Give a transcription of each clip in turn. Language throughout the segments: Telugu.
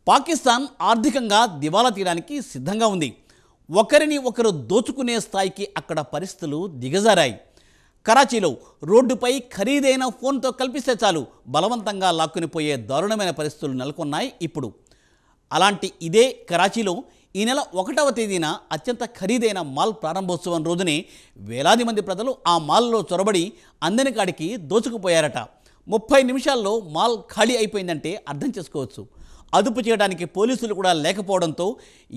పాకిస్తాన్ ఆర్థికంగా దివాలా తీయడానికి సిద్ధంగా ఉంది. ఒకరిని ఒకరు దోచుకునే స్థాయికి అక్కడ పరిస్థితులు దిగజారాయి. కరాచీలో రోడ్డుపై ఖరీదైన ఫోన్తో కల్పిస్తే చాలు బలవంతంగా లాక్కునిపోయే దారుణమైన పరిస్థితులు నెలకొన్నాయి. ఇప్పుడు అలాంటి ఇదే కరాచీలో ఈ నెల 1వ తేదీన అత్యంత ఖరీదైన మాల్ ప్రారంభోత్సవం రోజునే వేలాది మంది ప్రజలు ఆ మాల్లో చొరబడి అందని కాడికి దోచుకుపోయారట. 30 నిమిషాల్లో మాల్ ఖాళీ అయిపోయిందంటే అర్థం చేసుకోవచ్చు. అదుపు చేయడానికి పోలీసులు కూడా లేకపోవడంతో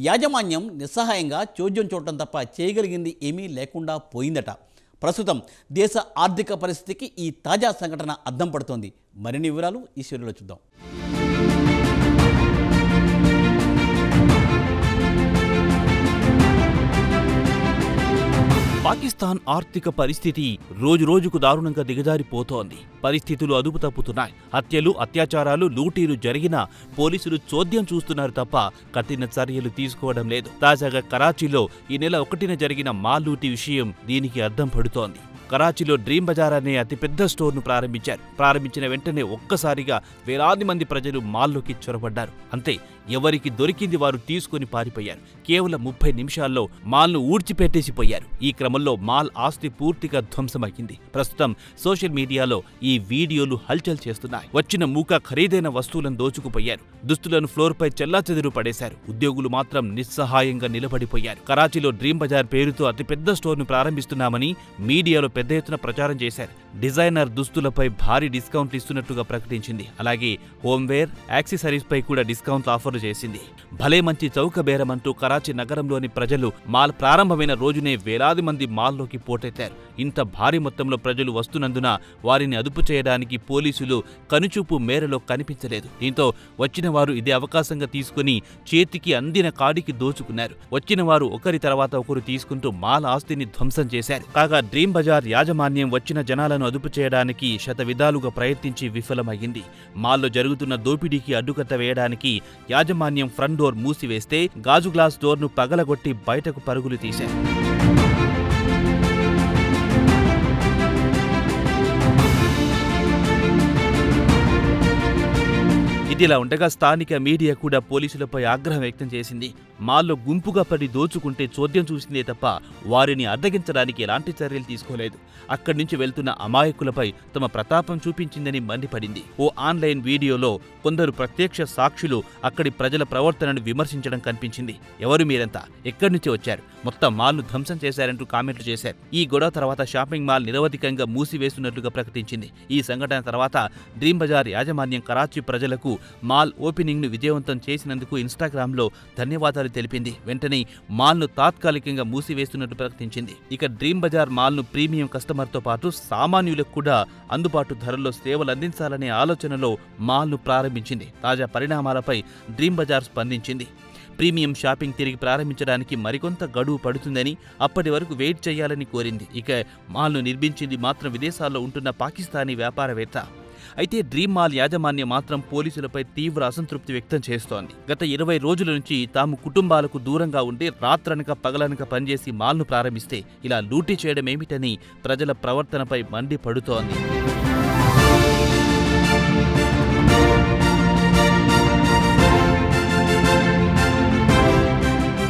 యాజమాన్యం నిస్సహాయంగా చోద్యం చూడటం తప్ప చేయగలిగింది ఏమీ లేకుండా పోయిందట. ప్రస్తుతం దేశ ఆర్థిక పరిస్థితికి ఈ తాజా సంఘటన అద్దం పడుతోంది. మరిన్ని వివరాలు ఈ వీడియోలో చూద్దాం. పాకిస్తాన్ ఆర్థిక పరిస్థితి రోజురోజుకు దారుణంగా దిగజారిపోతోంది. పరిస్థితులు అదుపు తప్పుతున్నాయి. హత్యలు, అత్యాచారాలు, లూటీలు జరిగినా పోలీసులు చోద్యం చూస్తున్నారు తప్ప కఠిన చర్యలు తీసుకోవడం లేదు. తాజాగా కరాచీలో ఈ నెల 1న జరిగిన మాల్ లూటీ విషయం దీనికి అద్దం పడుతోంది. కరాచీలో డ్రీమ్ బజార్ అనే అతిపెద్ద స్టోర్ను ప్రారంభించారు. ప్రారంభించిన వెంటనే ఒక్కసారిగా వేలాది మంది ప్రజలు మాల్లోకి చొరబడ్డారు. అంతే, ఎవరికి దొరికింది వారు తీసుకుని పారిపోయారు. కేవలం 30 నిమిషాల్లో మాల్ను ఊడ్చిపెట్టేసిపోయారు. ఈ క్రమంలో మాల్ ఆస్తి పూర్తిగా ధ్వంసమైంది. ప్రస్తుతం సోషల్ మీడియాలో ఈ వీడియోలు హల్చల్ చేస్తున్నాయి. వచ్చిన మూక ఖరీదైన వస్తువులను దోచుకుపోయారు. దుస్తులను ఫ్లోర్పై చెల్లాచెదురు పడేశారు. ఉద్యోగులు మాత్రం నిస్సహాయంగా నిలబడిపోయారు. కరాచీలో డ్రీమ్ బజార్ పేరుతో అతిపెద్ద స్టోర్ను ప్రారంభిస్తున్నామని మీడియాలో పెద్ద ఎత్తున ప్రచారం చేశారు. డిజైనర్ దుస్తులపై భారీ డిస్కౌంట్లు ఇస్తున్నట్టుగా ప్రకటించింది. అలాగే హోంవేర్, యాక్సెసరీస్ పై కూడా డిస్కౌంట్లు ఆఫర్లు చేసింది. భలే మంచి చౌక బేరమంటూ కరాచీ నగరంలోని ప్రజలు మాల్ ప్రారంభమైన రోజునే వేలాది మంది మాల్లోకి పోటెత్తారు. ఇంత భారీ మొత్తంలో ప్రజలు వస్తున్నందున వారిని అదుపు చేయడానికి పోలీసులు కనుచూపు మేరలో కనిపించలేదు. దీంతో వచ్చిన వారు ఇదే అవకాశంగా తీసుకుని చేతికి అందిన కాడికి దోచుకున్నారు. వచ్చిన వారు ఒకరి తర్వాత ఒకరు తీసుకుంటూ మాల్ ఆస్తిని ధ్వంసం చేశారు. కాగా డ్రీమ్ బజార్ యాజమాన్యం వచ్చిన జనాలను అదుపు చేయడానికి శతవిధాలుగా ప్రయత్నించి విఫలమైంది. మాల్లో జరుగుతున్న దోపిడీకి అడ్డుకట్ట వేయడానికి యాజమాన్యం ఫ్రంట్ డోర్ మూసివేస్తే గాజు గ్లాస్ డోర్ను పగలగొట్టి బయటకు పరుగులు తీశారు. ఇదిలా ఉండగా స్థానిక మీడియా కూడా పోలీసులపై ఆగ్రహం వ్యక్తం చేసింది. మాల్లో గుంపుగా పడి దోచుకుంటే చోద్యం చూసిందే తప్ప వారిని అడ్డగించడానికి ఎలాంటి చర్యలు తీసుకోలేదు. అక్కడి నుంచి వెళ్తున్న అమాయకులపై తమ ప్రతాపం చూపించిందని మండిపడింది. ఓ ఆన్లైన్ వీడియోలో కొందరు ప్రత్యక్ష సాక్షులు అక్కడి ప్రజల ప్రవర్తనను విమర్శించడం కనిపించింది. ఎవరు మీరంతా, ఎక్కడి నుంచి వచ్చారు, మొత్తం మాల్ను ధ్వంసం చేశారంటూ కామెంట్లు చేశారు. ఈ గొడవ తర్వాత షాపింగ్ మాల్ నిరవధికంగా మూసివేస్తున్నట్లుగా ప్రకటించింది. ఈ సంఘటన తర్వాత డ్రీమ్ బజార్ యాజమాన్యం కరాచీ ప్రజలకు మాల్ ఓపెనింగ్ ను విజయవంతం చేసినందుకు ఇన్స్టాగ్రామ్లో ధన్యవాదాలు తెలిపింది. వెంటనే మాల్ను తాత్కాలికంగా మూసివేస్తున్నట్టు ప్రకటించింది. ఇక డ్రీమ్ బజార్ మాల్ను ప్రీమియం కస్టమర్తో పాటు సామాన్యులకు కూడా అందుబాటు ధరల్లో సేవలు అందించాలనే ఆలోచనలో మాల్ను ప్రారంభించింది. తాజా పరిణామాలపై డ్రీమ్ బజార్ స్పందించింది. ప్రీమియం షాపింగ్ తిరిగి ప్రారంభించడానికి మరికొంత గడువు పడుతుందని, అప్పటి వరకు వెయిట్ చేయాలని కోరింది. ఇక మాల్ను నిర్మించింది మాత్రం విదేశాల్లో ఉంటున్న పాకిస్తానీ వ్యాపారవేత్త. అయితే డ్రీమ్ మాల్ యాజమాన్యం మాత్రం పోలీసులపై తీవ్ర అసంతృప్తి వ్యక్తం చేస్తోంది. గత 20 రోజుల నుంచి తాము కుటుంబాలకు దూరంగా ఉండి రాత్రనక పగలనక పనిచేసి మాల్ను ప్రారంభిస్తే ఇలా లూటీ చేయడమేమిటని ప్రజల ప్రవర్తనపై మండిపడుతోంది.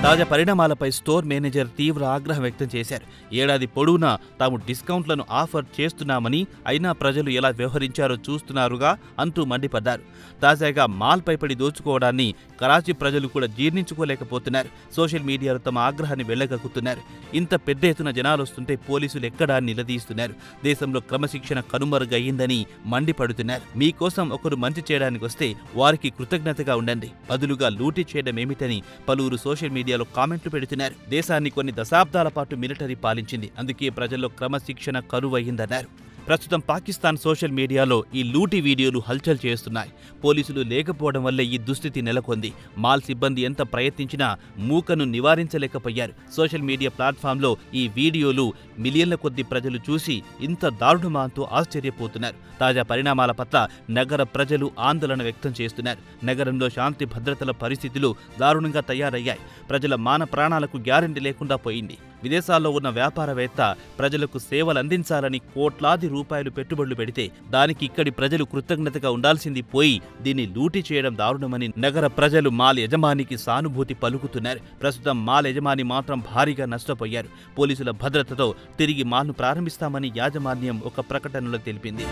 తాజా పరిణామాలపై స్టోర్ మేనేజర్ తీవ్ర ఆగ్రహం వ్యక్తం చేశారు. ఏడాది పొడవునా తాము డిస్కౌంట్లను ఆఫర్ చేస్తున్నామని, అయినా ప్రజలు ఎలా వ్యవహరించారో చూస్తున్నారుగా అంటూ మండిపడ్డారు. తాజాగా మాల్ పైపడి దోచుకోవడాన్ని కరాచీ ప్రజలు కూడా జీర్ణించుకోలేకపోతున్నారు. సోషల్ మీడియాలో తమ ఆగ్రహాన్ని వెళ్లగక్కుతున్నారు. ఇంత పెద్ద ఎత్తున జనాలు వస్తుంటే పోలీసులు ఎక్కడా నిలదీస్తున్నారు. దేశంలో క్రమశిక్షణ కనుమరుగయ్యిందని మండిపడుతున్నారు. మీకోసం ఒకరు మంచి చేయడానికి వస్తే వారికి కృతజ్ఞతగా ఉండండి, బదులుగా లూటీ చేయడమేమిటని పలువురు సోషల్ మీడియాలో కామెంట్లు పెడుతున్నారు. దేశాన్ని కొన్ని దశాబ్దాల పాటు మిలిటరీ పాలించింది, అందుకే ప్రజల్లో క్రమశిక్షణ కరువయ్యిందన్నారు. ప్రస్తుతం పాకిస్తాన్ సోషల్ మీడియాలో ఈ లూటీ వీడియోలు హల్చల్ చేస్తున్నాయి. పోలీసులు లేకపోవడం వల్లే ఈ దుస్థితి నెలకొంది. మాల్ సిబ్బంది ఎంత ప్రయత్నించినా మూకను నివారించలేకపోయారు. సోషల్ మీడియా ప్లాట్ఫామ్లో ఈ వీడియోలు మిలియన్ల కొద్ది ప్రజలు చూసి ఇంత దారుణమా అంటూ ఆశ్చర్యపోతున్నారు. తాజా పరిణామాల పట్ల నగర ప్రజలు ఆందోళన వ్యక్తం చేస్తున్నారు. నగరంలో శాంతి భద్రతల పరిస్థితులు దారుణంగా తయారయ్యాయి. ప్రజల మాన ప్రాణాలకు గ్యారెంటీ లేకుండా పోయింది. విదేశాల్లో ఉన్న వ్యాపారవేత్త ప్రజలకు సేవలు అందించాలని కోట్లాది రూపాయలు పెట్టుబడులు పెడితే దానికి ఇక్కడి ప్రజలు కృతజ్ఞతగా ఉండాల్సింది పోయి దీన్ని లూటీ చేయడం దారుణమని నగర ప్రజలు మాల్ యజమానికి సానుభూతి పలుకుతున్నారు. ప్రస్తుతం మాల్ యజమాని మాత్రం భారీగా నష్టపోయారు. పోలీసుల భద్రతతో తిరిగి మాల్ను ప్రారంభిస్తామని యాజమాన్యం ఒక ప్రకటనలో తెలిపింది.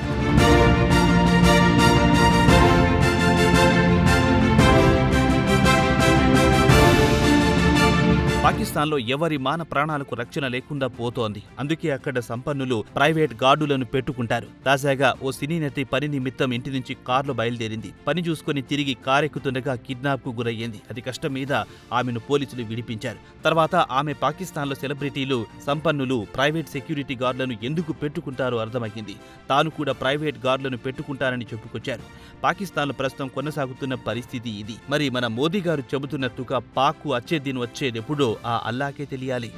పాకిస్తాన్లో ఎవరి మాన ప్రాణాలకు రక్షణ లేకుండా పోతోంది. అందుకే అక్కడ సంపన్నులు ప్రైవేట్ గార్డులను పెట్టుకుంటారు. తాజాగా ఓ సినీ నటి పని నిమిత్తం ఇంటి నుంచి కారులో బయలుదేరింది. పని చూసుకుని తిరిగి కారెక్కుతుండగా కిడ్నాప్ కు గురయ్యింది. అతి కష్టం మీద ఆమెను పోలీసులు విడిపించారు. తర్వాత ఆమె పాకిస్తాన్లో సెలబ్రిటీలు, సంపన్నులు ప్రైవేట్ సెక్యూరిటీ గార్డులను ఎందుకు పెట్టుకుంటారో అర్థమైంది. తాను కూడా ప్రైవేట్ గార్డులను పెట్టుకుంటానని చెప్పుకొచ్చారు. పాకిస్తాన్లో ప్రస్తుతం కొనసాగుతున్న పరిస్థితి ఇది. మరి మన మోదీ గారు చెబుతున్నట్టుగా పాక్కు అచ్చే దిన్ వచ్చేదెప్పుడో ఆ అల్లాకే తెలియాలి.